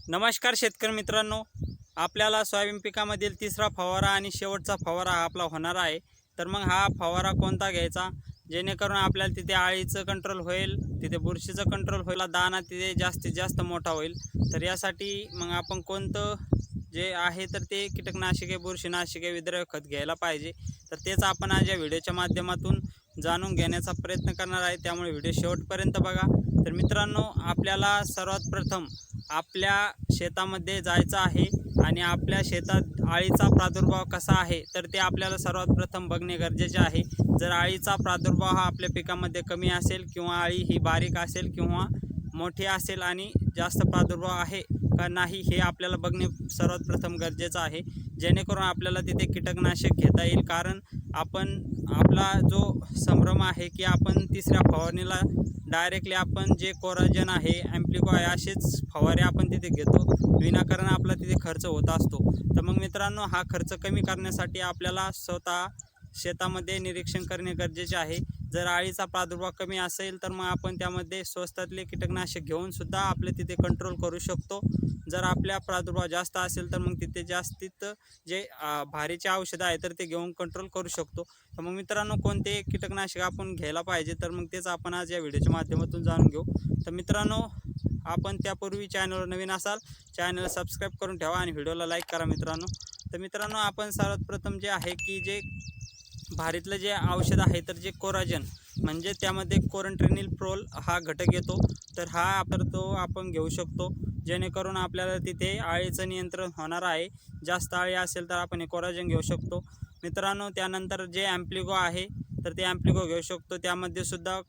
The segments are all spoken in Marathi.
नमस्कार शेतकरी मित्रांनो, आपल्याला सोयाबीन पिकामधील तिसरा फवारा आणि शेवटचा फवारा हा आपला होणार आहे. तर मग हा फवारा कोणता घ्यायचा जेणेकरून आपल्याला तिथे अळीचं कंट्रोल होईल, तिथे बुरशीचं कंट्रोल होईल, दाणा तिथे जास्तीत जास्त मोठा होईल. तर यासाठी मग आपण कोणतं जे आहे तर ते कीटकनाशके, बुरशीनाशके, विद्रव्य खत घ्यायला पाहिजे. तर तेच आपण आज या व्हिडिओच्या माध्यमातून जाणून घेण्याचा प्रयत्न करणार आहे. त्यामुळे व्हिडिओ शेवटपर्यंत बघा. तर मित्रांनो, आपल्याला सर्वात प्रथम आपल्या शेतामध्ये जायचं आहे आणि आपल्या शेतात अळीचा प्रादुर्भाव कसा आहे तर ते आपल्याला सर्वात प्रथम बघणे गरजेचे आहे. जर अळीचा प्रादुर्भाव हा आपल्या पिकामध्ये कमी असेल किंवा अळी ही बारीक असेल किंवा मोठी असेल आणि जास्त प्रादुर्भाव आहे का नाही हे आपल्याला बघणे सर्वात प्रथम गरजेचं आहे, जेणेकरून आपल्याला तिथे कीटकनाशक घेता येईल. कारण आपण आपला जो संभ्रम आहे की आपण तिसऱ्या फवारणीला डायरेक्टली आपण जे कोराजन आहे, ॲम्प्लिको आहे, असेच फवारे आपण तिथे घेतो, विनाकारण आपला तिथे खर्च होत असतो. तर मग मित्रांनो, हा खर्च कमी करण्यासाठी आपल्याला स्वतः शेतामध्ये निरीक्षण करणे गरजेचे आहे. जर अळीचा प्रादुर्भाव कमी असेल तर मग आपण त्यामध्ये स्वस्तातले कीटकनाशक घेऊन सुद्धा आपले तिथे कंट्रोल करू शकतो. जर आपल्या प्रादुर्भाव जास्त असेल तर मग तिथे जास्तीत जे भारीचे औषधं आहे तर ते घेऊन कंट्रोल करू शकतो. तर मग मित्रांनो, कोणते कीटकनाशक आपण घ्यायला पाहिजे तर मग तेच आपण आज या व्हिडिओच्या माध्यमातून जाणून घेऊ. तर मित्रांनो, आपण त्यापूर्वी चॅनलवर नवीन असाल, चॅनलला सबस्क्राईब करून ठेवा आणि व्हिडिओला लाईक करा मित्रांनो. तर मित्रांनो, आपण सर्वात प्रथम जे आहे की जे भारीतलं जे औषध आहे तर जे कोराजन म्हणजे त्यामध्ये कोरंट्रेनिल प्रोल हा घटक येतो. तर हा तो आपण घेऊ शकतो, जेणेकरून आपल्याला तिथे अळीचं नियंत्रण होणार आहे. जास्त अळी असेल तर आपण हे कोराजन घेऊ शकतो मित्रांनो. त्यानंतर जे ॲम्प्लिको आहे तर ते ॲम्प्लिको घेऊ शकतो. त्यामध्ये सुद्धा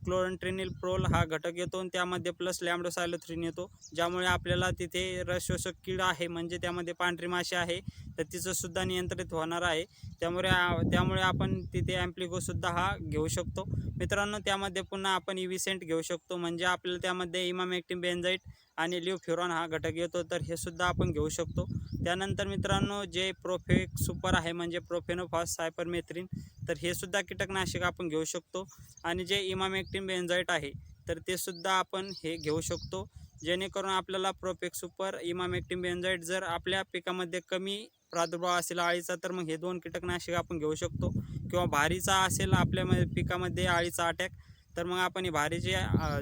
क्लोरंट्रेनिल प्रोल हा घटक येतो आणि त्यामध्ये प्लस लॅम्डोसायलोथ्रिन येतो, ज्यामुळे आपल्याला तिथे रसशोषक कीड आहे म्हणजे त्यामध्ये पांढरी माशी आहे तर तिचंसुद्धा नियंत्रित होणार आहे. त्यामुळे आपण तिथे ॲम्प्लिकोसुद्धा हा घेऊ शकतो मित्रांनो. त्यामध्ये पुन्हा आपण इव्हिसेंट घेऊ शकतो, म्हणजे आपल्याला त्यामध्ये इमामेक्टिन बेन्झाईट आणि ल्युफ्युरॉन हा घटक येतो, तर हे सुद्धा आपण घेऊ शकतो. त्यानंतर मित्रांनो, जे प्रोफेक सुपर आहे म्हणजे प्रोफेनोफॉस सायपरमेथ्रिन, तर हे सुद्धा कीटकनाशक आपण घेऊ शकतो. आणि जे इमामेक्टिन बेन्झाईट आहे तर ते सुद्धा आपण हे घेऊ शकतो, जेणेकरून आपल्याला प्रोफेक सुपर, इमामेक्टिन बेन्झाईट जर आपल्या पिकामध्ये कमी प्रादुर्भाव असेल अळीचा तर मग हे दोन कीटकनाशक आपण घेऊ शकतो. किंवा भारीचा असेल आपल्या पिकामध्ये अळीचा अटॅक तर मग आपण हे भारीचे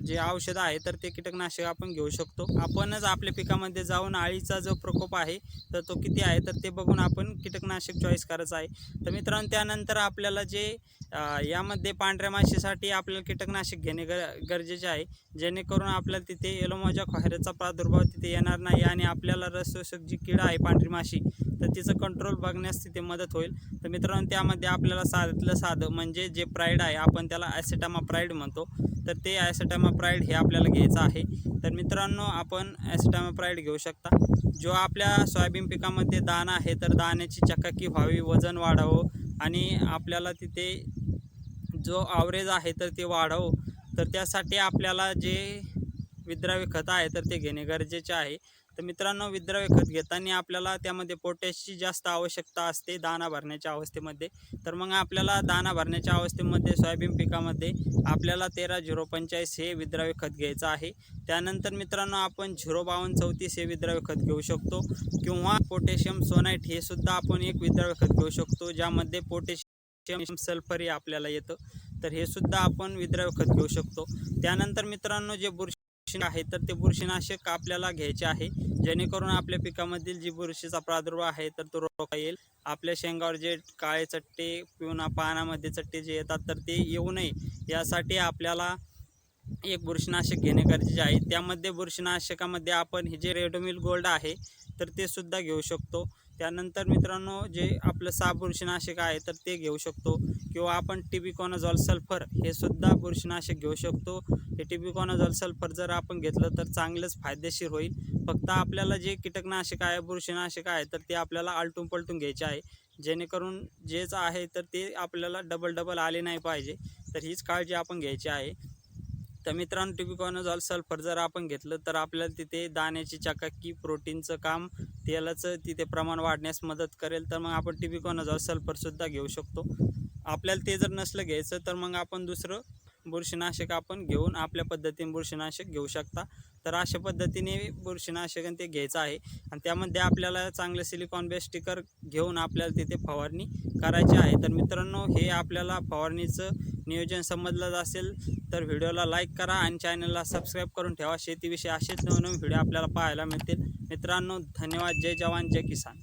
जे औषधं आहे तर ते कीटकनाशक आपण घेऊ शकतो. आपणच आपल्या पिकामध्ये जाऊन अळीचा जो प्रकोप आहे तर तो किती आहे तर ते बघून आपण कीटकनाशक चॉईस करायचं आहे. तर मित्रांनो, त्यानंतर आपल्याला जे यामध्ये पांढऱ्या माशीसाठी आपल्याला कीटकनाशक घेणे गरजेचे आहे, जेणेकरून आपल्याला तिथे येलो मोजा खोऱ्याचा प्रादुर्भाव तिथे येणार नाही आणि आपल्याला रसशोषक जी कीड आहे पांढरी माशी तर तिचं कंट्रोल बघण्यास तिथे मदत होईल. तर मित्रांनो, त्यामध्ये आपल्याला साधं म्हणजे जे प्राईड आहे आपण त्याला ॲसिटामाप्राईड म्हणतो, तर ते ॲसिटामाप्राईड हे आपल्याला घ्यायचं आहे. तर मित्रांनो, आपण ॲसिटामाप्राईड घेऊ शकता. जो आपल्या सोयाबीन पिकामध्ये दाणा आहे तर दाण्याची चकाकी व्हावी, वजन वाढावं आणि आपल्याला तिथे जो ॲव्हरेज आहे तर ते वाढावं, तर त्यासाठी आपल्याला जे विद्राव्य खत आहे तर ते घेणे गरजेचे आहे. तर मित्रांनो, विद्राव्य खत घेताना आपल्याला त्यामध्ये पोटॅशची जास्त आवश्यकता असते दाणा भरण्याच्या अवस्थेमध्ये. तर मग आपल्याला दाणा भरण्याच्या अवस्थेमध्ये सोयाबीन पिकामध्ये आपल्याला 13-0-45 हे विद्राव्य खत घ्यायचं आहे. त्यानंतर मित्रांनो, आपण 0-52-34 हे विद्राव्य खत घेऊ शकतो किंवा पोटॅशियम सोनाईट हे सुद्धा आपण एक विद्राव्य खत घेऊ शकतो, ज्यामध्ये पोटॅशियम सल्फर हे आपल्याला येतं. तर हे सुद्धा आपण विद्राव्य खत घेऊ शकतो. त्यानंतर मित्रांनो, जे बुरशी आहे तर ते बुरशीनाशक आपल्याला घ्यायचे आहे, जेणेकरून आपल्या पिकामधील जी बुरशीचा प्रादुर्भाव आहे तर तो रोखता येईल. आपल्या शेंगावर जे काळे चट्टे किंवा पानामध्ये चट्टे जे येतात तर ते येऊ नये यासाठी आपल्याला एक बुरशीनाशक घेणे गरजेचे आहे. त्यामध्ये बुरशीनाशकामध्ये आपण हे जे रेडोमिल गोल्ड आहे तर ते सुद्धा घेऊ शकतो. त्यानंतर मित्रांनो, जे आपलं साप बुरशीनाशक आहे तर ते घेऊ शकतो किंवा आपण टिबिकोनाझॉल सल्फर हे सुद्धा बुरशीनाशक घेऊ शकतो. हे टिबिकोनाझॉल सल्फर जर आपण घेतलं तर चांगलंच फायदेशीर होईल. फक्त आपल्याला जे कीटकनाशक आहे, बुरशीनाशक आहे तर ते आपल्याला आलटून पलटून घ्यायचे आहे, जेणेकरून जेच आहे तर ते आपल्याला डबल आले नाही पाहिजे. तर हीच काळजी आपण घ्यायची आहे. तर मित्रांनो, टिबिकोनाझॉल सल्फर जर आपण घेतलं तर आपल्याला तिथे दाण्याची चकाकी, प्रोटीनचं काम, तेलाचं तिथे प्रमाण वाढण्यास मदत करेल. तर मग आपण टिबिकोनाझॉल सल्फरसुद्धा घेऊ शकतो. आपल्याला ते जर नसलं घ्यायचं तर मग आपण दुसरं बुरशीनाशक आपण घेऊन आपल्या पद्धतीने बुरशीनाशक घेऊ शकता. तर अशा पद्धतीने बुरशीनाशक ते घ्यायचं आहे आणि त्यामध्ये आपल्याला चांगलं सिलिकॉन बेस स्टिकर घेऊन आपल्याला तिथे फवारणी करायची आहे. तर मित्रांनो, हे आपल्याला फवारणीचं नियोजन समजलं असेल तर व्हिडिओला लाईक करा आणि चॅनलला सबस्क्राईब करून ठेवा. शेतीविषयी असेच नवनवीन व्हिडिओ आपल्याला पाहायला मिळतील. मित्रांनो, धन्यवाद. जय जवान जय किसान.